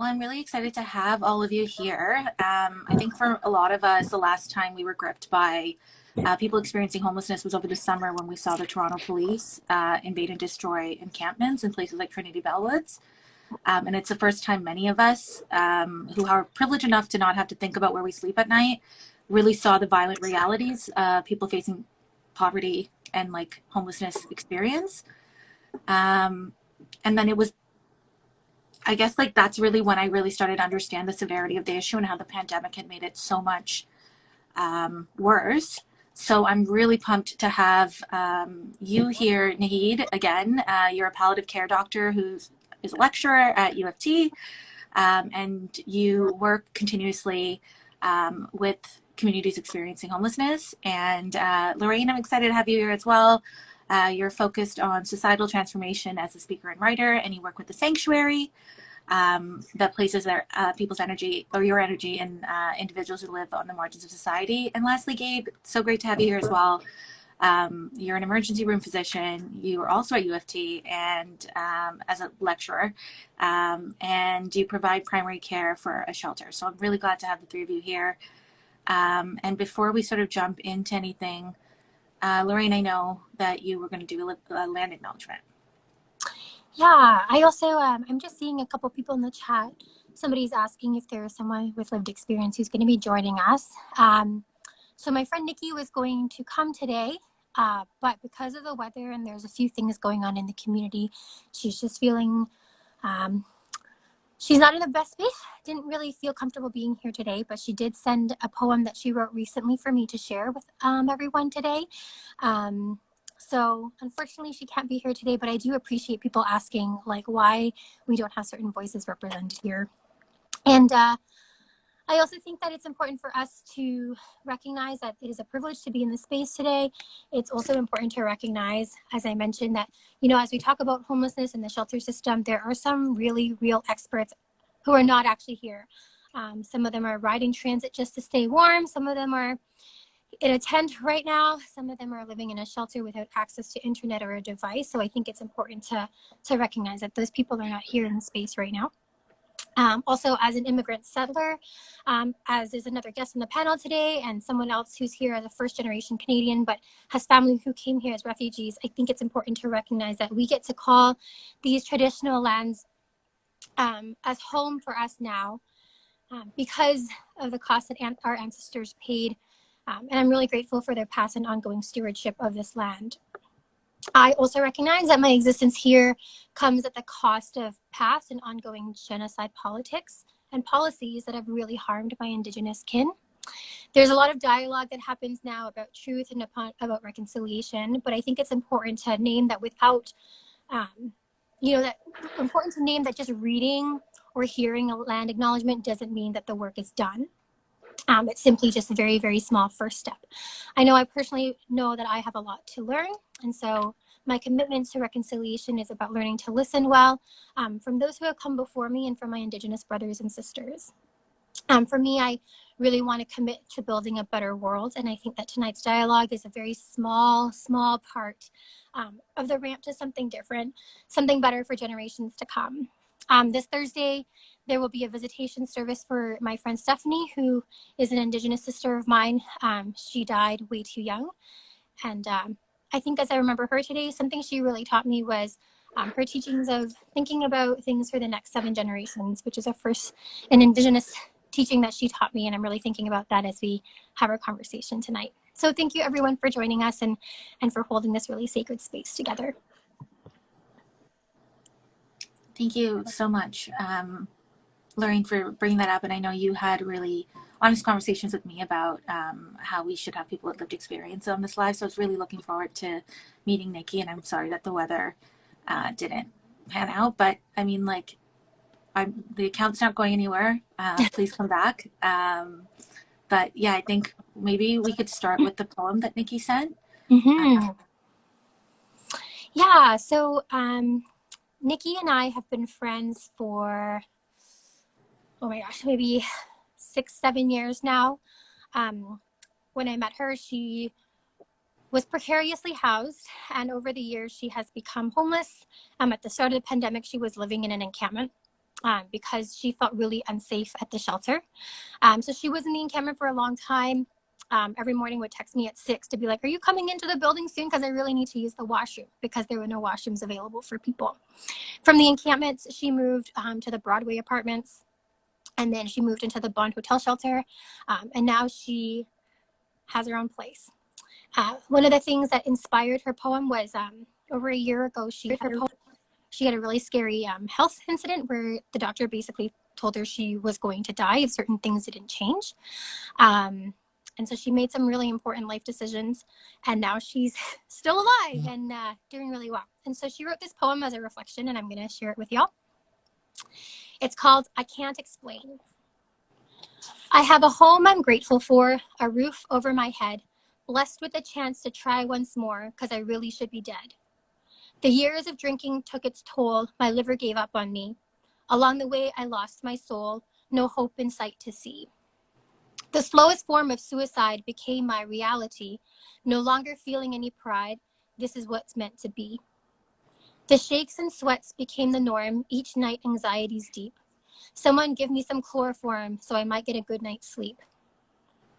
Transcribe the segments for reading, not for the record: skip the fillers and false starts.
Well, I'm really excited to have all of you here. I think for a lot of us, the last time we were gripped by people experiencing homelessness was over the summer when we saw the Toronto police invade and destroy encampments in places like Trinity Bellwoods. And it's the first time many of us who are privileged enough to not have to think about where we sleep at night really saw the violent realities of people facing poverty and like homelessness experience. And then it was, I guess, like that's really when I really started to understand the severity of the issue and how the pandemic had made it so much worse. So I'm really pumped to have you here, Naheed, again. You're a palliative care doctor who is a lecturer at U of T, and you work continuously with communities experiencing homelessness. And Lorraine, I'm excited to have you here as well. You're focused on societal transformation as a speaker and writer, and you work with the Sanctuary that places their people's energy or your energy in individuals who live on the margins of society. And lastly, Gabe, so great to have you here as well. You're an emergency room physician. You are also at U of T and as a lecturer, and you provide primary care for a shelter. So I'm really glad to have the three of you here. And before we sort of jump into anything, Lorraine, I know that you were going to do a land acknowledgement. Yeah, I also, I'm just seeing a couple people in the chat. Somebody's asking if there is someone with lived experience who's going to be joining us. So my friend Nikki was going to come today, but because of the weather and there's a few things going on in the community, she's just feeling, she's not in the best space. Didn't really feel comfortable being here today, but she did send a poem that she wrote recently for me to share with everyone today. So unfortunately, she can't be here today, but I do appreciate people asking like why we don't have certain voices represented here. And I also think that it's important for us to recognize that it is a privilege to be in this space today. It's also important to recognize, as I mentioned, that, you know, as we talk about homelessness and the shelter system, there are some really real experts who are not actually here. Some of them are riding transit just to stay warm. Some of them are in a tent right now. Some of them are living in a shelter without access to internet or a device. So I think it's important to recognize that those people are not here in the space right now. Also, as an immigrant settler, as is another guest on the panel today, and someone else who's here as a first-generation Canadian, but has family who came here as refugees, I think it's important to recognize that we get to call these traditional lands as home for us now because of the cost that our ancestors paid. And I'm really grateful for their past and ongoing stewardship of this land. I also recognize that my existence here comes at the cost of past and ongoing genocide politics and policies that have really harmed my Indigenous kin. There's a lot of dialogue that happens now about truth and about reconciliation, but I think it's important to name that without, important to name that just reading or hearing a land acknowledgement doesn't mean that the work is done. It's simply just a very, very small first step. I know I personally know that I have a lot to learn. And so my commitment to reconciliation is about learning to listen well from those who have come before me and from my Indigenous brothers and sisters. For me, I really want to commit to building a better world. And I think that tonight's dialogue is a very small part of the ramp to something different, something better for generations to come. This Thursday, there will be a visitation service for my friend Stephanie, who is an Indigenous sister of mine. She died way too young. And I think as I remember her today, something she really taught me was her teachings of thinking about things for the next 7 generations, which is an Indigenous teaching that she taught me. And I'm really thinking about that as we have our conversation tonight. So thank you everyone for joining us and for holding this really sacred space together. Thank you so much, Lorraine, for bringing that up. And I know you had really honest conversations with me about how we should have people with lived experience on this live. So I was really looking forward to meeting Nikki, and I'm sorry that the weather didn't pan out. But I mean, like, the account's not going anywhere. Please come back. But yeah, I think maybe we could start with the poem that Nikki sent. Mm-hmm. Yeah, so Nikki and I have been friends for, oh my gosh, maybe 6-7 years now. When I met her, she was precariously housed, and over the years, she has become homeless. At the start of the pandemic, she was living in an encampment. because she felt really unsafe at the shelter. So she was in the encampment for a long time. Every morning would text me at 6 to be like, are you coming into the building soon? Because I really need to use the washroom, because there were no washrooms available for people. From the encampments, she moved to the Broadway apartments, and then she moved into the Bond Hotel shelter. And now she has her own place. One of the things that inspired her poem was over a year ago, she had a really scary health incident where the doctor basically told her she was going to die if certain things didn't change. And so she made some really important life decisions, and now she's still alive and doing really well. And so she wrote this poem as a reflection, and I'm going to share it with y'all. It's called I Can't Explain. I have a home I'm grateful for, a roof over my head, blessed with a chance to try once more, because I really should be dead. The years of drinking took its toll, my liver gave up on me. Along the way, I lost my soul, no hope in sight to see. The slowest form of suicide became my reality, no longer feeling any pride, this is what's meant to be. The shakes and sweats became the norm, each night anxieties deep. Someone give me some chloroform so I might get a good night's sleep.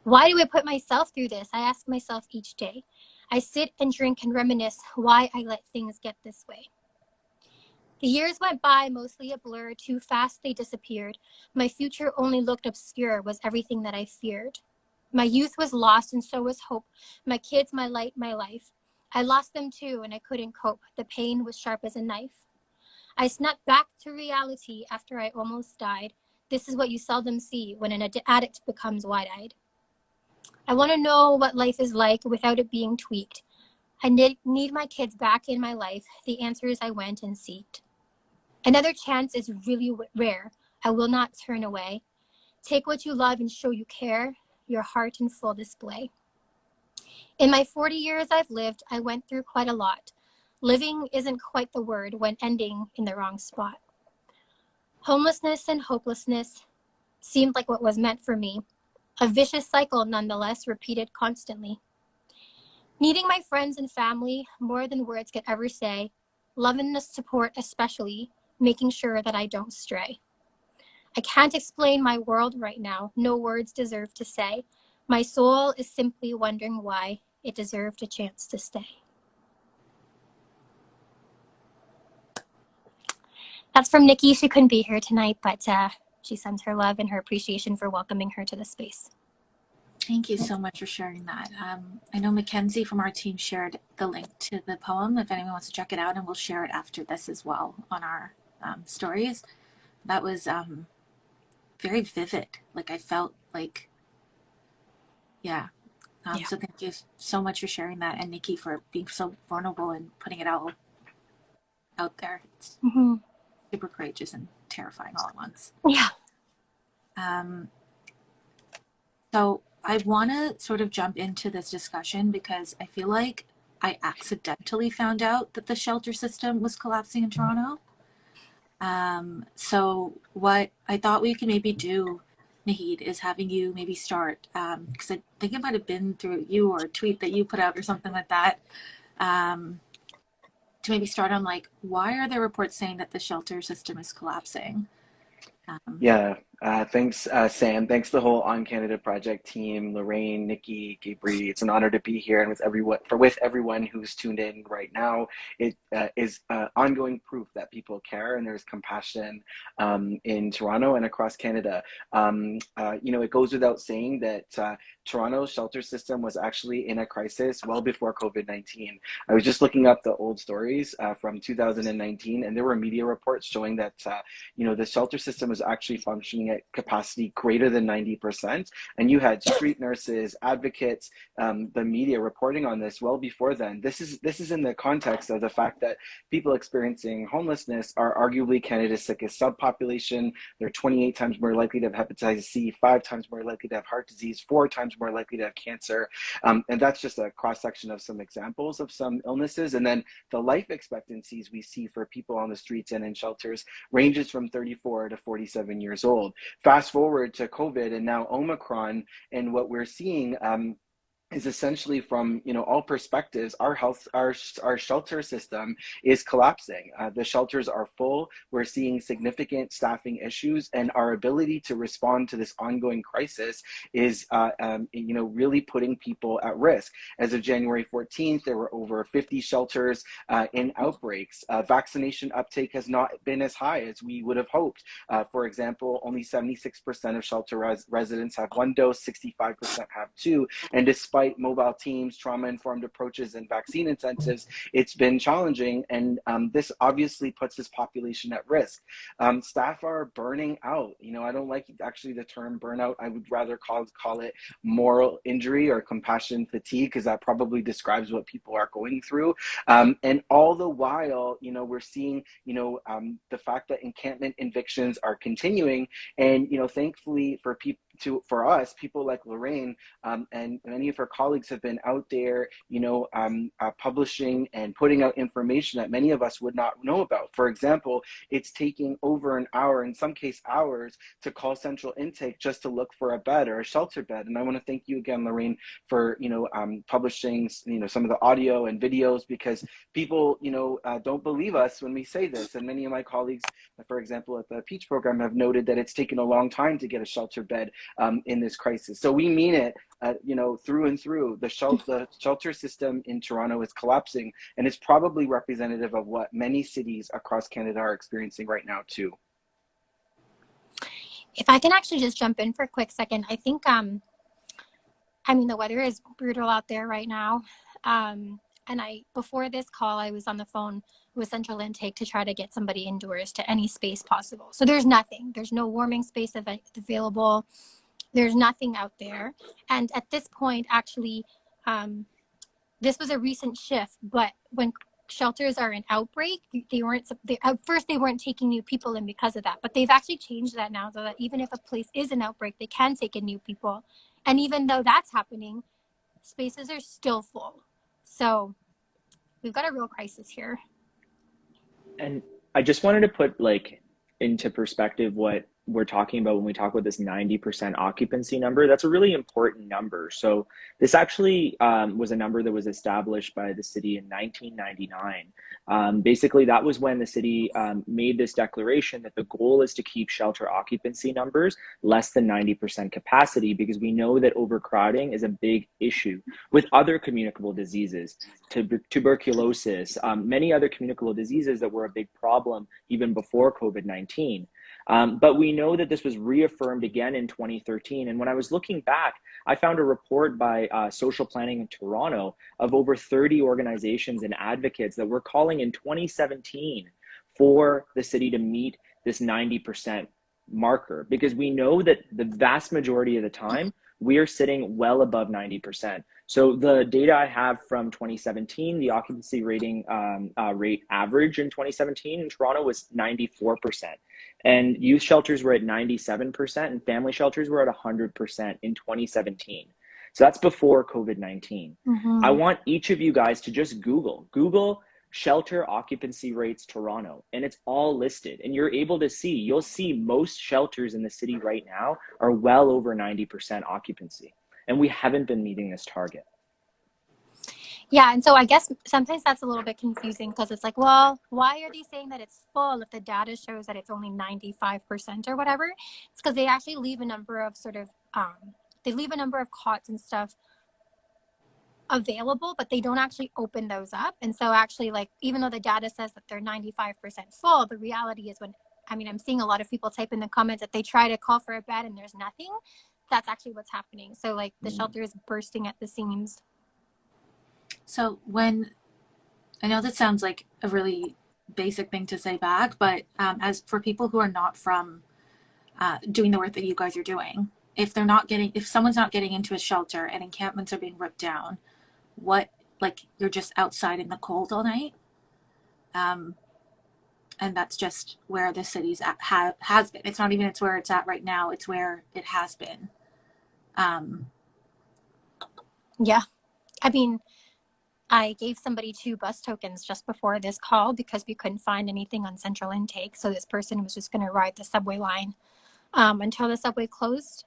Why do I put myself through this? I ask myself each day. I sit and drink and reminisce why I let things get this way. The years went by, mostly a blur, too fast they disappeared. My future only looked obscure, was everything that I feared. My youth was lost and so was hope. My kids, my light, my life. I lost them too and I couldn't cope. The pain was sharp as a knife. I snuck back to reality after I almost died. This is what you seldom see when an addict becomes wide-eyed. I want to know what life is like without it being tweaked. I need my kids back in my life. The answers I went and seeked. Another chance is really rare. I will not turn away. Take what you love and show you care, your heart in full display. In my 40 years I've lived, I went through quite a lot. Living isn't quite the word when ending in the wrong spot. Homelessness and hopelessness seemed like what was meant for me. A vicious cycle nonetheless, repeated constantly. Needing my friends and family more than words could ever say, love and support especially, making sure that I don't stray. I can't explain my world right now, no words deserve to say. My soul is simply wondering why it deserved a chance to stay. That's from Nikki. She couldn't be here tonight, but she sends her love and her appreciation for welcoming her to the space. Thank you so much for sharing that. I know Mackenzie from our team shared the link to the poem if anyone wants to check it out, and we'll share it after this as well on our stories. That was very vivid. Like I felt like, yeah. So thank you so much for sharing that, and Nikki for being so vulnerable and putting it all out there. It's super courageous and terrifying all at once. Yeah. So I want to sort of jump into this discussion because I feel like I accidentally found out that the shelter system was collapsing in Toronto. So what I thought we could maybe do, Naheed, is having you maybe start, because I think it might have been through you or a tweet that you put out or something like that, to maybe start on like, why are there reports saying that the shelter system is collapsing? Thanks, Sam. Thanks to the whole On Canada Project team, Lorraine, Nikki, Gaibrie. It's an honor to be here and with everyone who's tuned in right now. It is ongoing proof that people care and there's compassion in Toronto and across Canada. It goes without saying that Toronto's shelter system was actually in a crisis well before COVID-19. I was just looking up the old stories from 2019, and there were media reports showing that the shelter system was actually functioning at capacity greater than 90%, and you had street nurses, advocates, the media reporting on this well before then. This is in the context of the fact that people experiencing homelessness are arguably Canada's sickest subpopulation. They're 28 times more likely to have hepatitis C, 5 times more likely to have heart disease, 4 times more likely to have cancer. And that's just a cross-section of some examples of some illnesses. And then the life expectancies we see for people on the streets and in shelters ranges from 34 to 47 years old. Fast forward to COVID and now Omicron, and what we're seeing is essentially from, you know, all perspectives, our shelter system is collapsing. The shelters are full. We're seeing significant staffing issues, and our ability to respond to this ongoing crisis is, you know, really putting people at risk. As of January 14th, there were over 50 shelters in outbreaks. Vaccination uptake has not been as high as we would have hoped. For example, only 76% of shelter residents have one dose, 65% have two, and despite mobile teams, trauma-informed approaches, and vaccine incentives, it's been challenging, and this obviously puts this population at risk. Staff are burning out. You know, I don't like actually the term burnout. I would rather call it moral injury or compassion fatigue, because that probably describes what people are going through. And all the while, you know, we're seeing, you know, the fact that encampment evictions are continuing, and, you know, thankfully for us, people like Lorraine and many of her colleagues have been out there, you know, publishing and putting out information that many of us would not know about. For example, it's taking over an hour, in some case hours, to call central intake just to look for a bed or a shelter bed. And I want to thank you again, Lorraine, for, you know, publishing, you know, some of the audio and videos, because people, you know, don't believe us when we say this. And many of my colleagues, for example, at the Peach program, have noted that it's taken a long time to get a shelter bed in this crisis. So we mean it, you know, through and through. The shelter system in Toronto is collapsing, and it's probably representative of what many cities across Canada are experiencing right now too. If I can actually just jump in for a quick second, I think, I mean, the weather is brutal out there right now. And before this call, I was on the phone with central intake to try to get somebody indoors to any space possible. So there's nothing. There's no warming space available. There's nothing out there. And at this point, actually, this was a recent shift, but when shelters are in outbreak, at first they weren't taking new people in because of that, but they've actually changed that now, so that even if a place is an outbreak, they can take in new people. And even though that's happening, spaces are still full. So we've got a real crisis here. And I just wanted to put like into perspective what we're talking about when we talk about this 90% occupancy number. That's a really important number. So this actually was a number that was established by the city in 1999. Basically, that was when the city made this declaration that the goal is to keep shelter occupancy numbers less than 90% capacity, because we know that overcrowding is a big issue with other communicable diseases, tuberculosis, many other communicable diseases that were a big problem even before COVID-19. But we know that this was reaffirmed again in 2013. And when I was looking back, I found a report by Social Planning in Toronto of over 30 organizations and advocates that were calling in 2017 for the city to meet this 90% marker, because we know that the vast majority of the time, we are sitting well above 90%. So the data I have from 2017, the occupancy rate average in 2017 in Toronto was 94%. And youth shelters were at 97%, and family shelters were at 100% in 2017. So that's before COVID-19. I want each of you guys to just Google shelter occupancy rates Toronto, and it's all listed. And you're able to see, you'll see most shelters in the city right now are well over 90% occupancy. And we haven't been meeting this target. Yeah, and so I guess sometimes that's a little bit confusing, because it's like, well, why are they saying that it's full if the data shows that it's only 95% or whatever? It's because they actually leave a number of cots and stuff available, but they don't actually open those up. And so actually, like, even though the data says that they're 95% full, the reality is I'm seeing a lot of people type in the comments that they try to call for a bed and there's nothing. That's actually what's happening. So like the shelter is bursting at the seams. So when, I know that sounds like a really basic thing to say back, but as for people who are not from doing the work that you guys are doing, if someone's not getting into a shelter and encampments are being ripped down, you're just outside in the cold all night? And that's just where the city's has been. It's not even it's where it's at right now. It's where it has been. Yeah. I mean, I gave somebody 2 bus tokens just before this call because we couldn't find anything on central intake. So this person was just going to ride the subway line until the subway closed.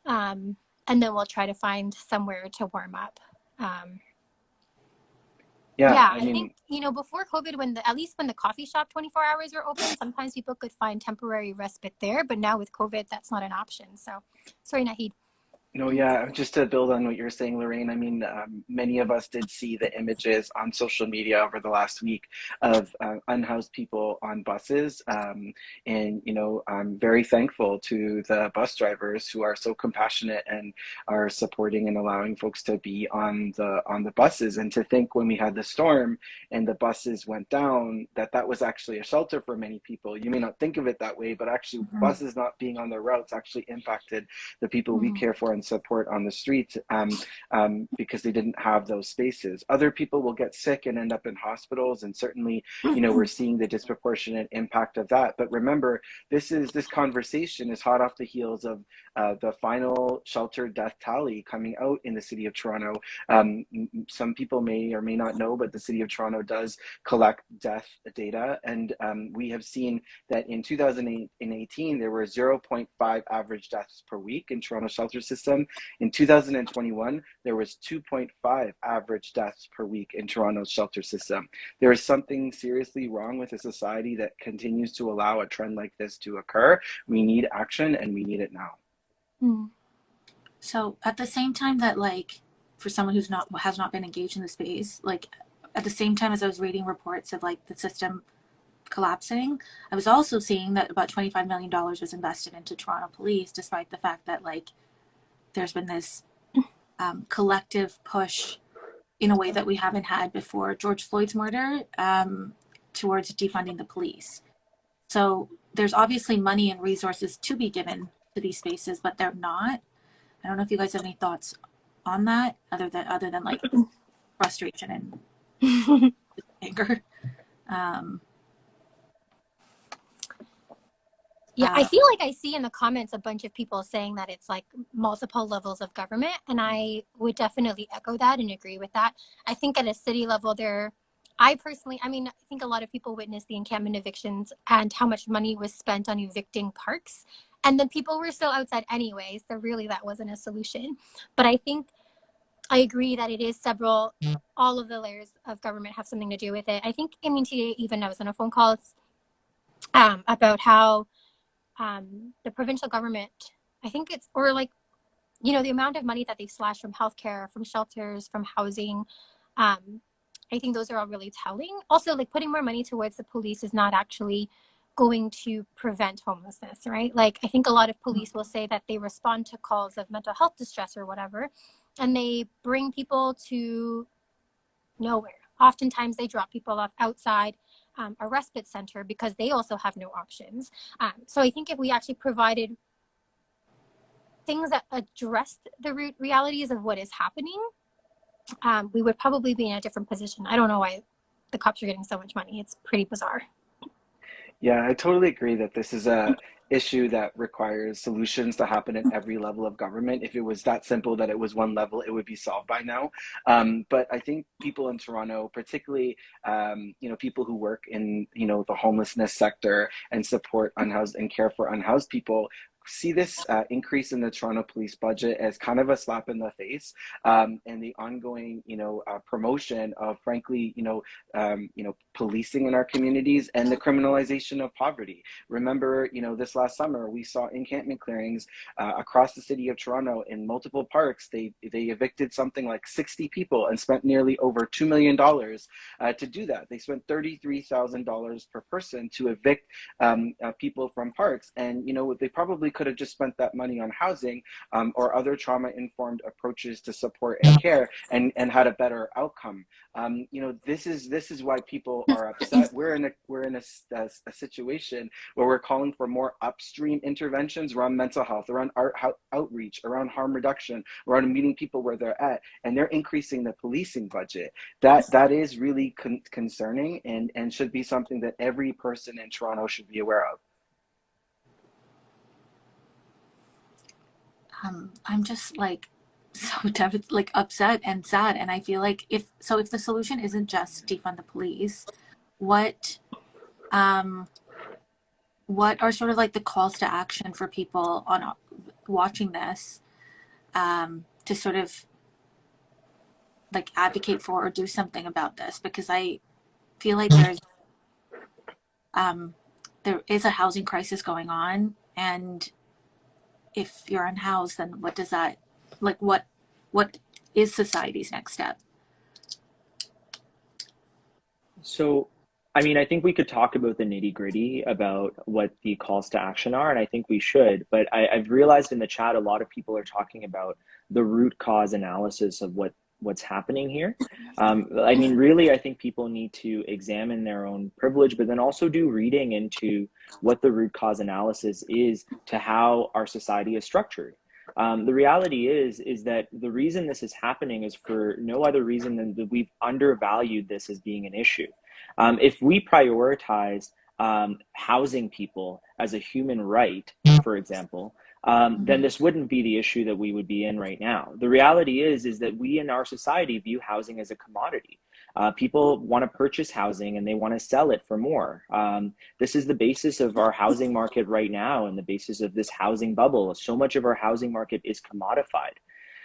And then we'll try to find somewhere to warm up. Yeah, I I think, mean, before COVID, at least when the coffee shop 24 hours were open, sometimes people could find temporary respite there. But now with COVID, that's not an option. So, sorry, Naheed. no, yeah, just to build on what you were saying, Lorraine, I mean, many of us did see the images on social media over the last week of unhoused people on buses. And, I'm very thankful to the bus drivers who are so compassionate and are supporting and allowing folks to be on the buses. And to think when we had the storm and the buses went down, that was actually a shelter for many people. You may not think of it that way, but actually Mm-hmm. buses not being on their routes actually impacted the people we Mm-hmm. care for and support on the street, because they didn't have those spaces. Other people will get sick and end up in hospitals, and certainly, we're seeing the disproportionate impact of that. But remember, this conversation is hot off the heels of the final shelter death tally coming out in the city of Toronto. Some people may or may not know, but the city of Toronto does collect death data, and we have seen that in 2018 there were 0.5 average deaths per week in Toronto shelter system. In 2021 there was 2.5 average deaths per week in Toronto's shelter system. There is something seriously wrong with a society that continues to allow a trend like this to occur. We need action, and we need it now. So at the same time that, like, for someone has not been engaged in the space, like, at the same time as I was reading reports of like the system collapsing, I was also seeing that about $25 million was invested into Toronto police, despite the fact that, like, there's been this collective push in a way that we haven't had before George Floyd's murder, towards defunding the police. So there's obviously money and resources to be given to these spaces, but they're not. I don't know if you guys have any thoughts on that, other than like frustration and anger. Yeah, I feel like I see in the comments a bunch of people saying that it's like multiple levels of government, and I would definitely echo that and agree with that. I think at a city level I think a lot of people witnessed the encampment evictions and how much money was spent on evicting parks, and then people were still outside anyway, so really that wasn't a solution. But I think I agree that it is all of the layers of government have something to do with it. I think, today even I was on a phone call about how the provincial government, I think it's, or like, the amount of money that they've slashed from healthcare, from shelters, from housing. I think those are all really telling. Also, like, putting more money towards the police is not actually going to prevent homelessness, right? Like, I think a lot of police will say that they respond to calls of mental health distress or whatever, and they bring people to nowhere. Oftentimes they drop people off outside a respite center because they also have no options. So I think if we actually provided things that addressed the root realities of what is happening, we would probably be in a different position. I don't know why the cops are getting so much money. It's pretty bizarre. Yeah, I totally agree that this is a issue that requires solutions to happen at every level of government. If it was that simple that it was one level, it would be solved by now. But I think people in Toronto, particularly, people who work in, the homelessness sector and support unhoused and care for unhoused people, see this increase in the Toronto police budget as kind of a slap in the face, and the ongoing, promotion of, frankly, policing in our communities and the criminalization of poverty. Remember, this last summer we saw encampment clearings across the city of Toronto in multiple parks. They evicted something like 60 people and spent nearly over $2 million to do that. They spent $33,000 per person to evict people from parks, and they probably could have just spent that money on housing, or other trauma-informed approaches to support and care, and had a better outcome. This is why people are upset. We're in a situation where we're calling for more upstream interventions around mental health, around outreach, around harm reduction, around meeting people where they're at, and they're increasing the policing budget. That is really concerning, and should be something that every person in Toronto should be aware of. I'm just like so like upset and sad, and I feel like if the solution isn't just defund the police, what are sort of like the calls to action for people on watching this, to sort of like advocate for or do something about this, because I feel like there is a housing crisis going on, and if you're unhoused, then what does that, like, what is society's next step? So, I mean, I think we could talk about the nitty gritty about what the calls to action are, and I think we should. But I've realized in the chat, a lot of people are talking about the root cause analysis of what's happening here. I mean, really, I think people need to examine their own privilege, but then also do reading into what the root cause analysis is to how our society is structured. The reality is that the reason this is happening is for no other reason than that we've undervalued this as being an issue. If we prioritize housing people as a human right, for example, then this wouldn't be the issue that we would be in right now. The reality is that we in our society view housing as a commodity. People want to purchase housing and they want to sell it for more. This is the basis of our housing market right now and the basis of this housing bubble. So much of our housing market is commodified.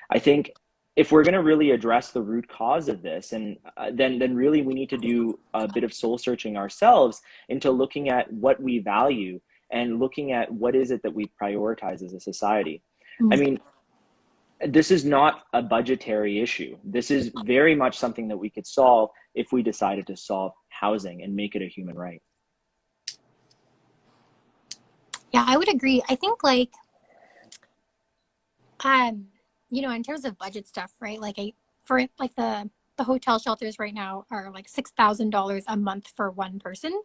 I think if we're going to really address the root cause of this, and then really we need to do a bit of soul searching ourselves into looking at what we value and looking at what is it that we prioritize as a society. I mean, this is not a budgetary issue. This is very much something that we could solve if we decided to solve housing and make it a human right. Yeah, I would agree. I think like, you know, in terms of budget stuff, right? Like for like the hotel shelters right now are like $6,000 a month for one person.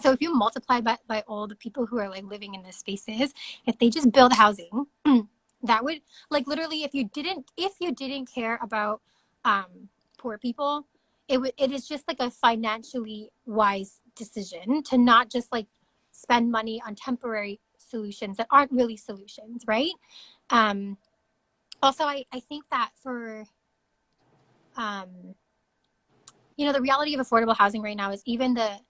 So if you multiply that by all the people who are like living in these spaces, if they just build housing, that would, like, literally, if you didn't care about poor people, it is just like a financially wise decision to not just like spend money on temporary solutions that aren't really solutions, right? Also, I think that for you know, the reality of affordable housing right now is even the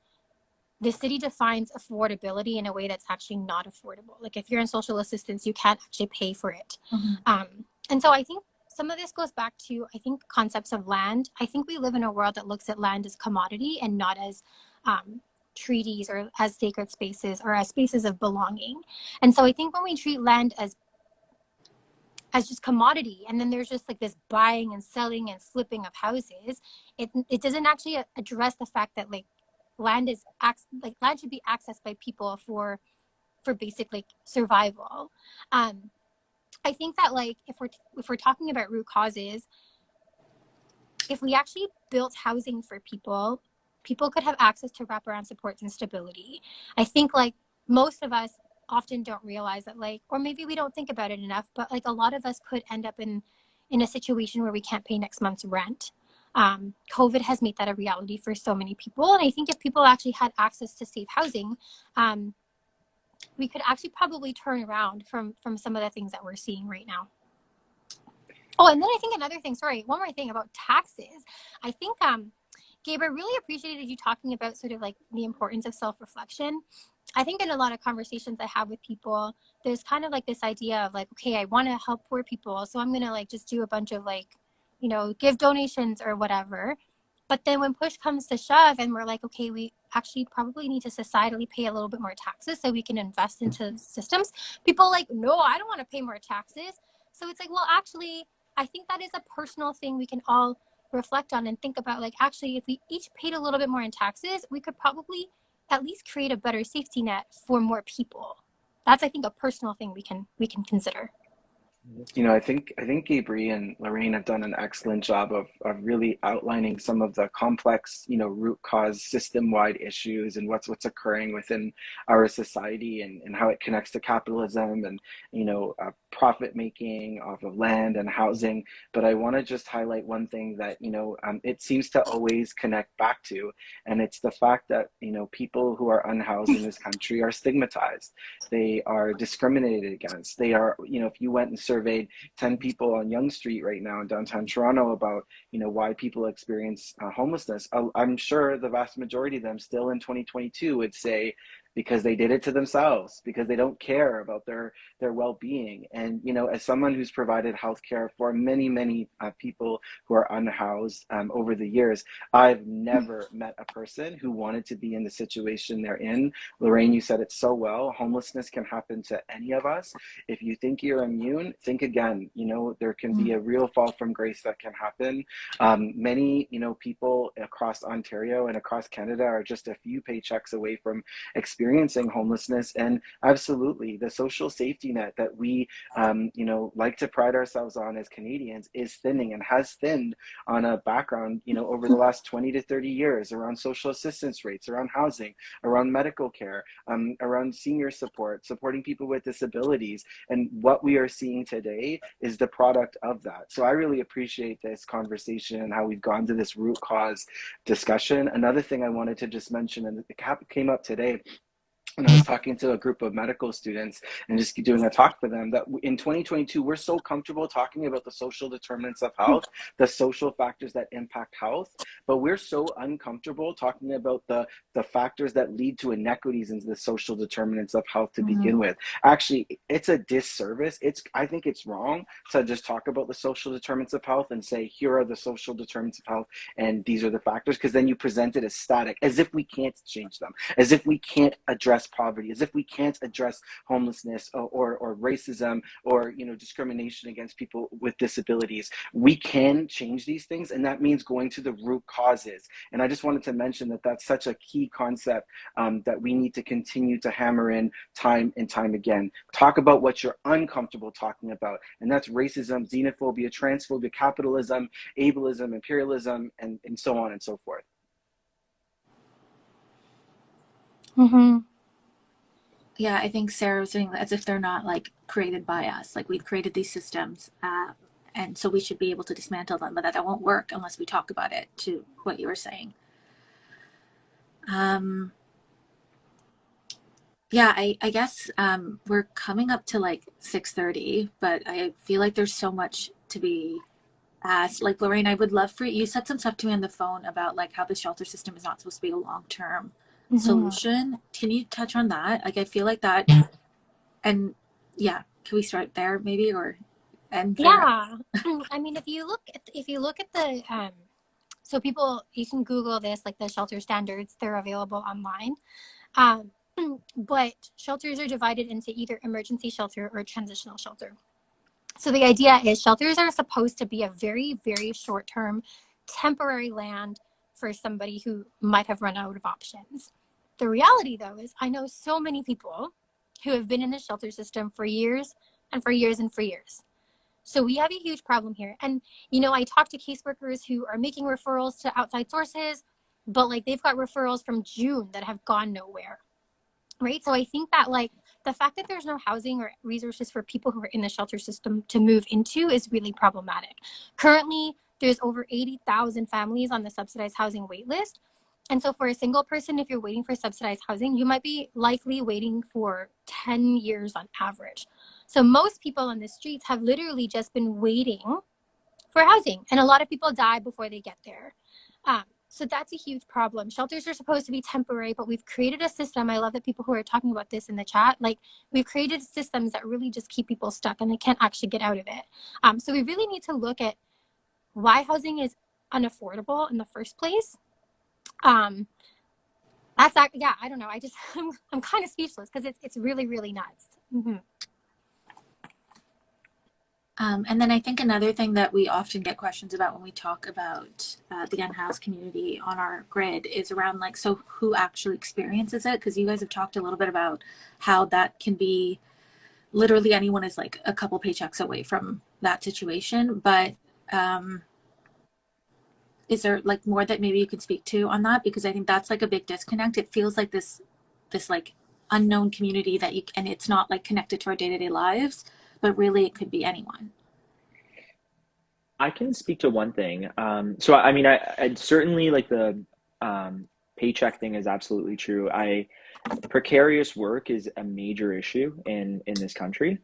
city defines affordability in a way that's actually not affordable. Like if you're in social assistance, you can't actually pay for it. And so I think some of this goes back to, I think, concepts of land. I think we live in a world that looks at land as commodity and not as treaties or as sacred spaces or as spaces of belonging. And so I think when we treat land as just commodity, and then there's just like this buying and selling and flipping of houses, it doesn't actually address the fact that like land should be accessed by people for basic like survival. I think that like if we're talking about root causes, if we actually built housing for people could have access to wraparound supports and stability. I think like most of us often don't realize that, like, or maybe we don't think about it enough, but like a lot of us could end up in a situation where we can't pay next month's rent. COVID has made that a reality for so many people. And I think if people actually had access to safe housing, we could actually probably turn around from some of the things that we're seeing right now. Oh, and then I think another thing, sorry, one more thing about taxes. I think, Gabe, I really appreciated you talking about sort of like the importance of self-reflection. I think in a lot of conversations I have with people, there's kind of like this idea of like, okay, I want to help poor people, so I'm going to like just do a bunch of like, you know, give donations or whatever. But then when push comes to shove and we're like, okay, we actually probably need to societally pay a little bit more taxes so we can invest into systems, people are like, no, I don't want to pay more taxes. So it's like, well, actually, I think that is a personal thing we can all reflect on and think about. Like, actually, if we each paid a little bit more in taxes, we could probably at least create a better safety net for more people. That's, I think, a personal thing we can consider. You know, I think Gaibrie and Lorraine have done an excellent job of really outlining some of the complex, you know, root cause system-wide issues and what's occurring within our society and how it connects to capitalism and, you know, profit making off of land and housing. But I want to just highlight one thing that, you know, it seems to always connect back to, and it's the fact that, you know, people who are unhoused in this country are stigmatized. They are discriminated against. They are, you know, if you went and surveyed 10 people on Yonge Street right now in downtown Toronto about, you know, why people experience homelessness, I'm sure the vast majority of them still in 2022 would say because they did it to themselves, because they don't care about their well-being. And as someone who's provided healthcare for many people who are unhoused over the years, I've never met a person who wanted to be in the situation they're in. Lorraine, you said it so well. Homelessness can happen to any of us. If you think you're immune, think again. There can be a real fall from grace that can happen. Many people across Ontario and across Canada are just a few paychecks away from experiencing homelessness. And absolutely, the social safety net that we like to pride ourselves on as Canadians is thinning, and has thinned on a background over the last 20 to 30 years, around social assistance rates, around housing, around medical care, around senior support, supporting people with disabilities. And what we are seeing today is the product of that. So I really appreciate this conversation and how we've gone to this root cause discussion. Another thing I wanted to just mention, and it came up today when I was talking to a group of medical students and just doing a talk for them, that in 2022, we're so comfortable talking about the social determinants of health, the social factors that impact health, but we're so uncomfortable talking about the factors that lead to inequities in the social determinants of health to begin with. Actually, it's a disservice. I think it's wrong to just talk about the social determinants of health and say, here are the social determinants of health, and these are the factors, because then you present it as static, as if we can't change them, as if we can't address poverty, as if we can't address homelessness or racism or discrimination against people with disabilities. We can change these things, and that means going to the root causes. And I just wanted to mention that that's such a key concept that we need to continue to hammer in time and time again. Talk about what you're uncomfortable talking about, and that's racism, xenophobia, transphobia, capitalism, ableism, imperialism, and so on and so forth. Yeah, I think Sarah was saying as if they're not created by us. We've created these systems, and so we should be able to dismantle them, but that won't work unless we talk about it, to what you were saying. Yeah, I guess we're coming up to 6:30, but I feel like there's so much to be asked. Lorraine, I would love for you said some stuff to me on the phone about how the shelter system is not supposed to be a long-term solution. Can you touch on that? I feel like that, and yeah, can we start there maybe, or end there? Yeah. I mean, if you look at the so people, you can Google this, the shelter standards, they're available online. But shelters are divided into either emergency shelter or transitional shelter. So the idea is shelters are supposed to be a very, very short-term, temporary land for somebody who might have run out of options. The reality, though, is I know so many people who have been in the shelter system for years and for years and for years. So we have a huge problem here. And, I talk to caseworkers who are making referrals to outside sources, but they've got referrals from June that have gone nowhere. Right. So I think that the fact that there's no housing or resources for people who are in the shelter system to move into is really problematic. Currently, there's over 80,000 families on the subsidized housing wait list. And so for a single person, if you're waiting for subsidized housing, you might be likely waiting for 10 years on average. So most people on the streets have literally just been waiting for housing. And a lot of people die before they get there. So that's a huge problem. Shelters are supposed to be temporary, but we've created a system. I love that people who are talking about this in the chat, we've created systems that really just keep people stuck and they can't actually get out of it. So we really need to look at why housing is unaffordable in the first place. That's that. Yeah, I don't know. I'm kind of speechless because it's really, really nuts. And then I think another thing that we often get questions about when we talk about the unhoused community on our grid is around so who actually experiences it? Because you guys have talked a little bit about how that can be literally anyone is a couple paychecks away from that situation. But is there more that maybe you could speak to on that? Because I think that's a big disconnect. It feels like this unknown community that and it's not connected to our day-to-day lives, but really it could be anyone. I can speak to one thing. So I mean, I certainly the paycheck thing is absolutely true. Precarious work is a major issue in this country.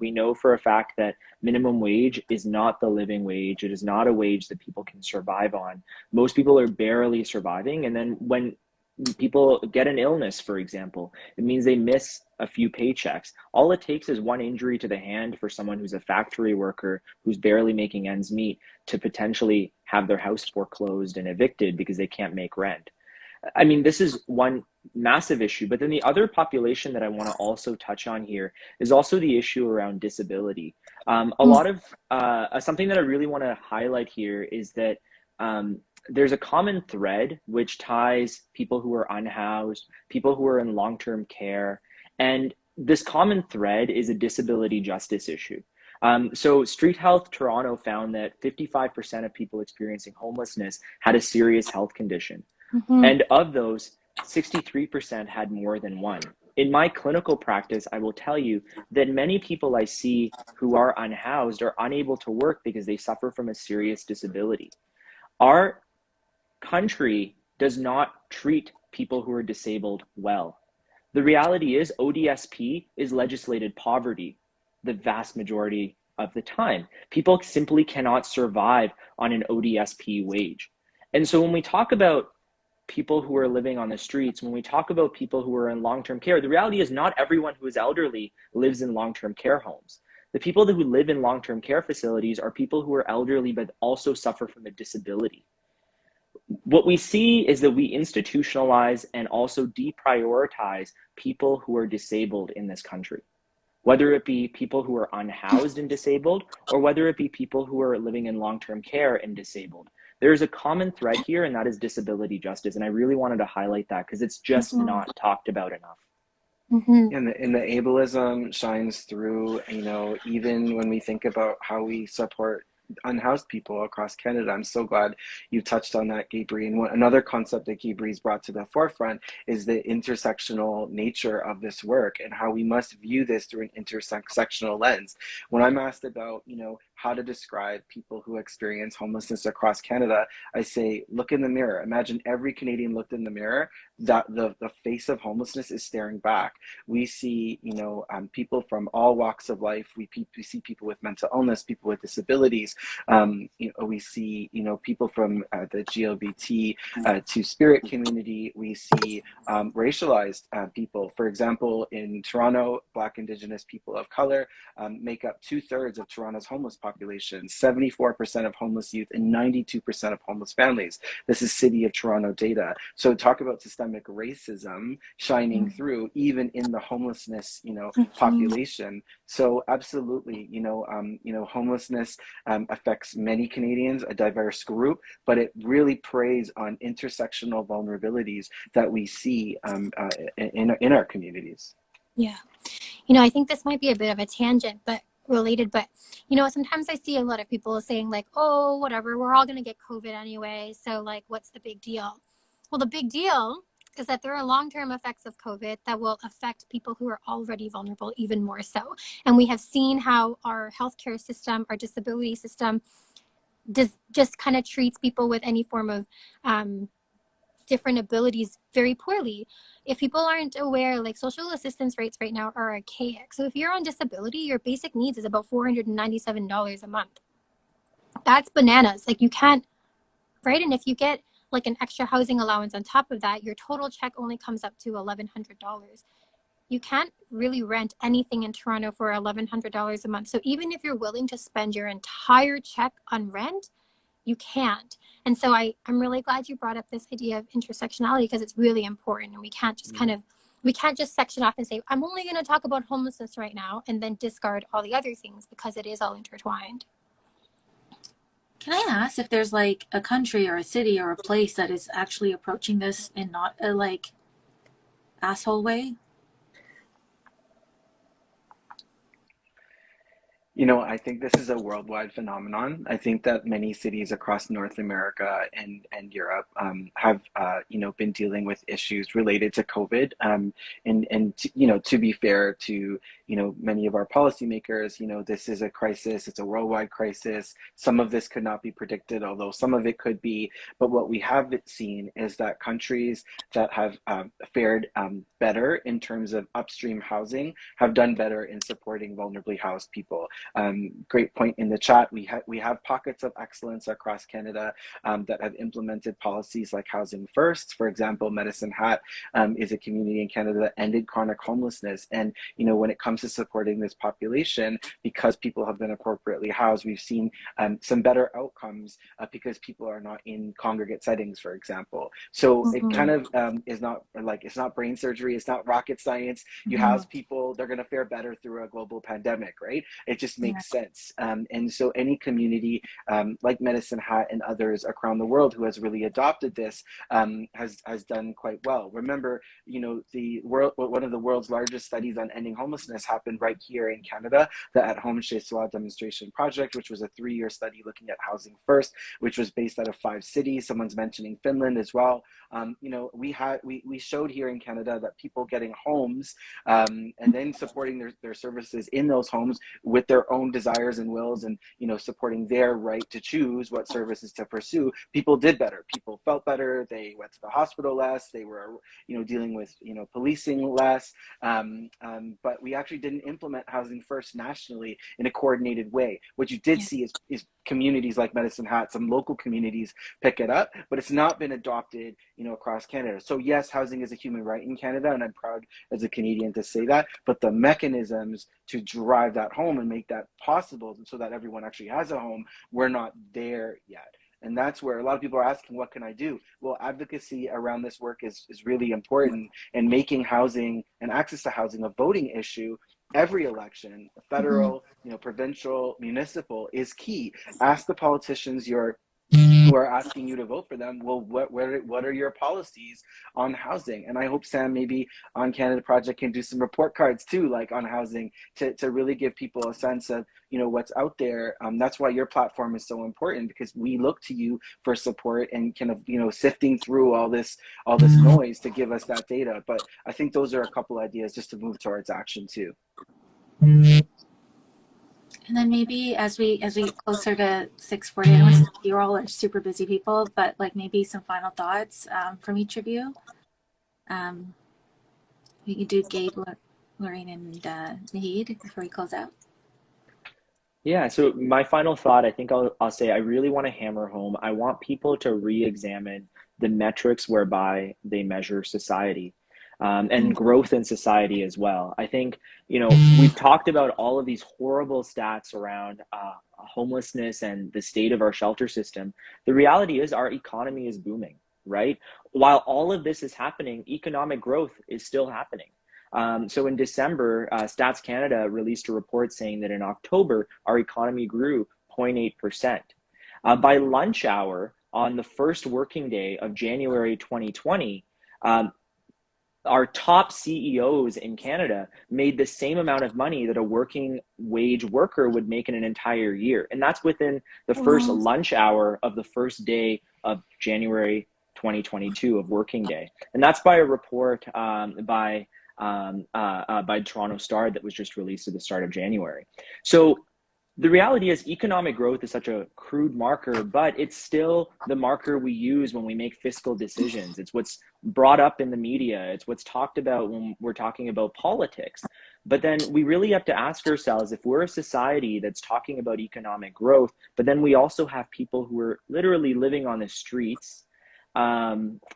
We know for a fact that minimum wage is not the living wage. It is not a wage that people can survive on. Most people are barely surviving. And then when people get an illness, for example. It means they miss a few paychecks. All it takes is one injury to the hand for someone who's a factory worker who's barely making ends meet to potentially have their house foreclosed and evicted because they can't make rent. I mean, this is one massive issue, but then the other population that I want to also touch on here is also the issue around disability. A lot of something that I really want to highlight here is that there's a common thread which ties people who are unhoused, people who are in long-term care, and this common thread is a disability justice issue. So Street Health Toronto found that 55% of people experiencing homelessness had a serious health condition. Mm-hmm. And of those, 63% had more than one. In my clinical practice, I will tell you that many people I see who are unhoused are unable to work because they suffer from a serious disability. Our country does not treat people who are disabled well. The reality is ODSP is legislated poverty the vast majority of the time. People simply cannot survive on an ODSP wage. And so when we talk about people who are living on the streets, when we talk about people who are in long-term care, the reality is not everyone who is elderly lives in long-term care homes. The people who live in long-term care facilities are people who are elderly but also suffer from a disability. What we see is that we institutionalize and also deprioritize people who are disabled in this country, whether it be people who are unhoused and disabled, or whether it be people who are living in long-term care and disabled. There is a common thread here, and that is disability justice. And I really wanted to highlight that because it's just not talked about enough. Mm-hmm. And the ableism shines through, even when we think about how we support unhoused people across Canada. I'm so glad you touched on that, Gaibrie. And another concept that Gaibrie's brought to the forefront is the intersectional nature of this work and how we must view this through an intersectional lens. When I'm asked about, how to describe people who experience homelessness across Canada, I say, look in the mirror. Imagine every Canadian looked in the mirror, that the face of homelessness is staring back. We see, people from all walks of life. We see people with mental illness, people with disabilities. We see, people from the GLBT to spirit community. We see racialized people. For example, in Toronto, Black Indigenous people of color make up 2/3 of Toronto's homeless population, 74% of homeless youth, and 92% of homeless families. This is City of Toronto data. So talk about systemic racism shining through even in the homelessness, population. So absolutely, homelessness affects many Canadians, a diverse group, but it really preys on intersectional vulnerabilities that we see in our communities. Yeah. I think this might be a bit of a tangent, but related, but sometimes I see a lot of people saying like, oh, whatever, we're all going to get COVID anyway. So like, what's the big deal? Well, the big deal is that there are long-term effects of COVID that will affect people who are already vulnerable even more so. And we have seen how our healthcare system, our disability system just kind of treats people with any form of different abilities very poorly. If people aren't aware, like social assistance rates right now are archaic. So if you're on disability, your basic needs is about $497 a month. That's bananas. Like you can't, right? And if you get like an extra housing allowance on top of that, your total check only comes up to $1,100. You can't really rent anything in Toronto for $1,100 a month. So even if you're willing to spend your entire check on rent, you can't. And so I'm really glad you brought up this idea of intersectionality because it's really important. And we can't just we can't just section off and say, I'm only going to talk about homelessness right now and then discard all the other things because it is all intertwined. Can I ask if there's like a country or a city or a place that is actually approaching this in not a like asshole way? I think this is a worldwide phenomenon. I think that many cities across North America and Europe have, been dealing with issues related to COVID. To be fair to, many of our policymakers, this is a crisis, it's a worldwide crisis. Some of this could not be predicted, although some of it could be. But what we have seen is that countries that have fared better in terms of upstream housing have done better in supporting vulnerably housed people. Great point in the chat. We have pockets of excellence across Canada that have implemented policies like Housing First. For example, Medicine Hat is a community in Canada that ended chronic homelessness. And when it comes to supporting this population, because people have been appropriately housed, we've seen some better outcomes because people are not in congregate settings, for example. So it kind of is not it's not brain surgery, it's not rocket science. You house people, they're going to fare better through a global pandemic, right? It just makes sense. And so any community like Medicine Hat and others around the world who has really adopted this has done quite well. Remember, one of the world's largest studies on ending homelessness happened right here in Canada, the At Home Chez Soi demonstration project, which was a 3-year study looking at Housing First, which was based out of 5 cities. Someone's mentioning Finland as well. We showed here in Canada that people getting homes and then supporting their services in those homes with their own desires and wills, and supporting their right to choose what services to pursue, people did better. People felt better. They went to the hospital less. They were dealing with policing less. But we actually didn't implement Housing First nationally in a coordinated way. What you did see is communities like Medicine Hat, some local communities pick it up, but it's not been adopted across Canada. So yes, housing is a human right in Canada, and I'm proud as a Canadian to say that, but the mechanisms to drive that home and make that possible so that everyone actually has a home, we're not there yet. And that's where a lot of people are asking, what can I do? Well, advocacy around this work is really important, and making housing and access to housing a voting issue every election, federal, provincial, municipal, is key. Ask the politicians who are asking you to vote for them, well, what are your policies on housing? And I hope Sam maybe on Canada Project can do some report cards too, like on housing, to really give people a sense of what's out there. That's why your platform is so important, because we look to you for support and kind of sifting through all this noise to give us that data. But I think those are a couple ideas just to move towards action too. And then maybe as we get closer to 6:40, I know you all are super busy people, but like maybe some final thoughts from each of you. We can do Gabe, Lorraine, and Naheed before we close out. Yeah, so my final thought, I think I'll say, I really want to hammer home. I want people to re-examine the metrics whereby they measure society. And growth in society as well. I think, we've talked about all of these horrible stats around homelessness and the state of our shelter system. The reality is our economy is booming, right? While all of this is happening, economic growth is still happening. So in December, Stats Canada released a report saying that in October, our economy grew 0.8%. By lunch hour on the first working day of January 2020, our top CEOs in Canada made the same amount of money that a working wage worker would make in an entire year. And that's within the first lunch hour of the first day of January 2022 of working day. And that's by a report by Toronto Star that was just released at the start of January. So the reality is economic growth is such a crude marker, but it's still the marker we use when we make fiscal decisions. It's what's brought up in the media. It's what's talked about when we're talking about politics. But then we really have to ask ourselves, if we're a society that's talking about economic growth, but then we also have people who are literally living on the streets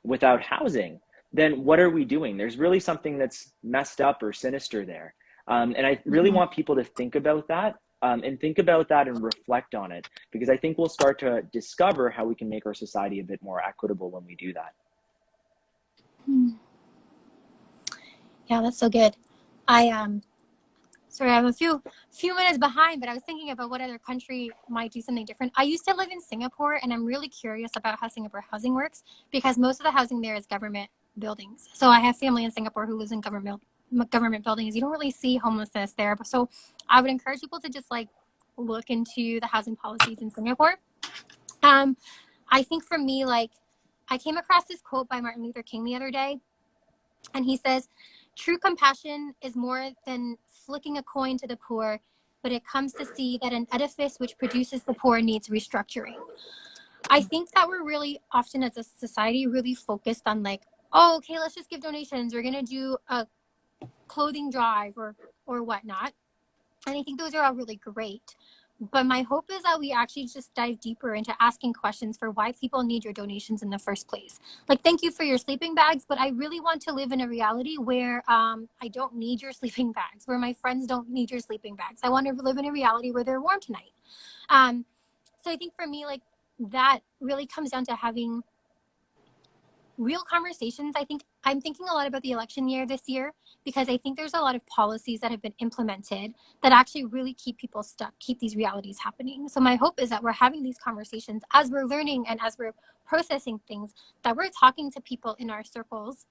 without housing, then what are we doing? There's really something that's messed up or sinister there. And I really want people to think about that. And think about that and reflect on it, because I think we'll start to discover how we can make our society a bit more equitable when we do that. Yeah, that's so good. Sorry, I'm a few minutes behind, but I was thinking about what other country might do something different. I used to live in Singapore, and I'm really curious about how Singapore housing works, because most of the housing there is government buildings. So I have family in Singapore who lives in government buildings. You don't really see homelessness there. So I would encourage people to just look into the housing policies in Singapore. I think for me, I came across this quote by Martin Luther King the other day, and he says, True compassion is more than flicking a coin to the poor, but it comes to see that an edifice which produces the poor needs restructuring. I think that we're really often as a society really focused on like, oh, okay, let's just give donations. We're going to do a clothing drive or whatnot. And I think those are all really great. But my hope is that we actually just dive deeper into asking questions for why people need your donations in the first place. Like, thank you for your sleeping bags, but I really want to live in a reality where I don't need your sleeping bags, where my friends don't need your sleeping bags. I want to live in a reality where they're warm tonight. So I think for me, like, that really comes down to having real conversations. I think I'm thinking a lot about the election year this year because I think there's a lot of policies that have been implemented that actually really keep people stuck, keep these realities happening. So my hope is that we're having these conversations as we're learning and as we're processing things, that we're talking to people in our circles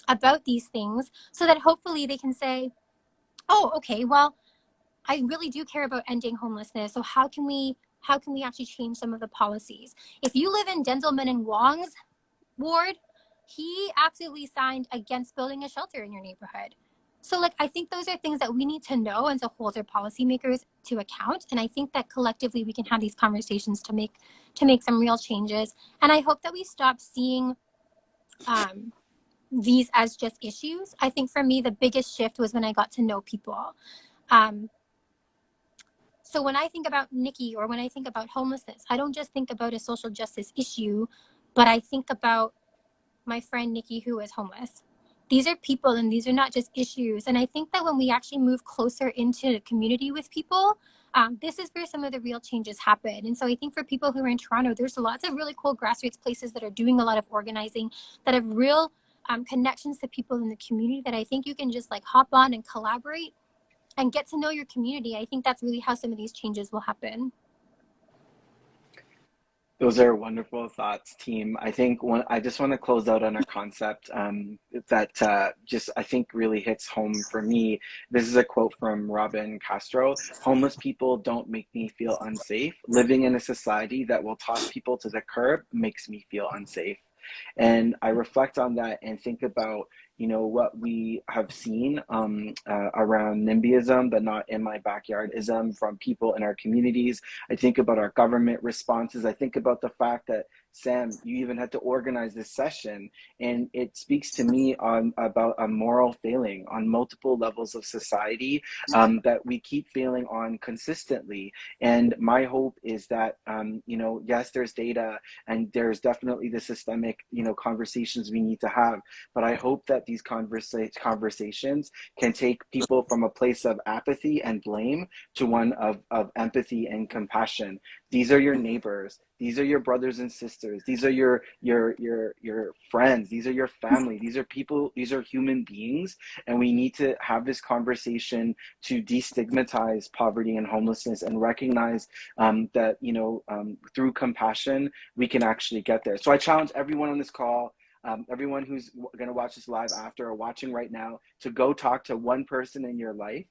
about these things so that hopefully they can say, oh, okay, well, I really do care about ending homelessness. So how can we actually change some of the policies? If you live in Denzelman and Wong's ward, he absolutely signed against building a shelter in your neighborhood. So like, I think those are things that we need to know and to hold our policymakers to account. And I think that collectively we can have these conversations to make some real changes. And I hope that we stop seeing these as just issues. I think for me, the biggest shift was when I got to know people. So when I think about Nikki or when I think about homelessness, I don't just think about a social justice issue, but I think about my friend Nikki, who is homeless. These are people and these are not just issues. And I think that when we actually move closer into the community with people, this is where some of the real changes happen. And so I think for people who are in Toronto, there's lots of really cool grassroots places that are doing a lot of organizing, that have real connections to people in the community that I think you can just like hop on and collaborate and get to know your community. I think that's really how some of these changes will happen. Those are wonderful thoughts, team. I think I just want to close out on a concept that just I think really hits home for me. This is a quote from Robin Castro. Homeless people don't make me feel unsafe. Living in a society that will toss people to the curb makes me feel unsafe. And I reflect on that and think about, you know, what we have seen around NIMBYism, the not in my backyardism from people in our communities. I think about our government responses. I think about the fact that, Sam, you even had to organize this session, and it speaks to me about a moral failing on multiple levels of society that we keep failing on consistently. And my hope is that, you know, yes, there's data and there's definitely the systemic, you know, conversations we need to have, but I hope that these conversations can take people from a place of apathy and blame to one of empathy and compassion. These are your neighbors. These are your brothers and sisters. These are your friends. These are your family. These are people. These are human beings, and we need to have this conversation to destigmatize poverty and homelessness and recognize that, you know, through compassion we can actually get there. So I challenge everyone on this call, everyone who's going to watch this live after or watching right now, to go talk to one person in your life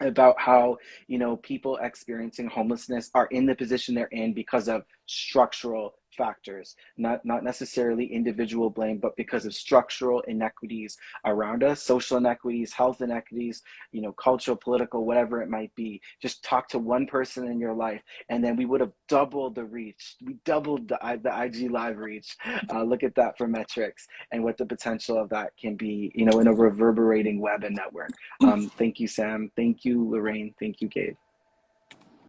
about how, you know, people experiencing homelessness are in the position they're in because of structural factors, not necessarily individual blame, but because of structural inequities around us, social inequities, health inequities, you know, cultural, political, whatever it might be. Just talk to one person in your life, and then we would have doubled the reach. We doubled the IG live reach. Look at that for metrics and what the potential of that can be, you know, in a reverberating web and network. Thank you, Sam. Thank you, Lorraine. Thank you, Gabe.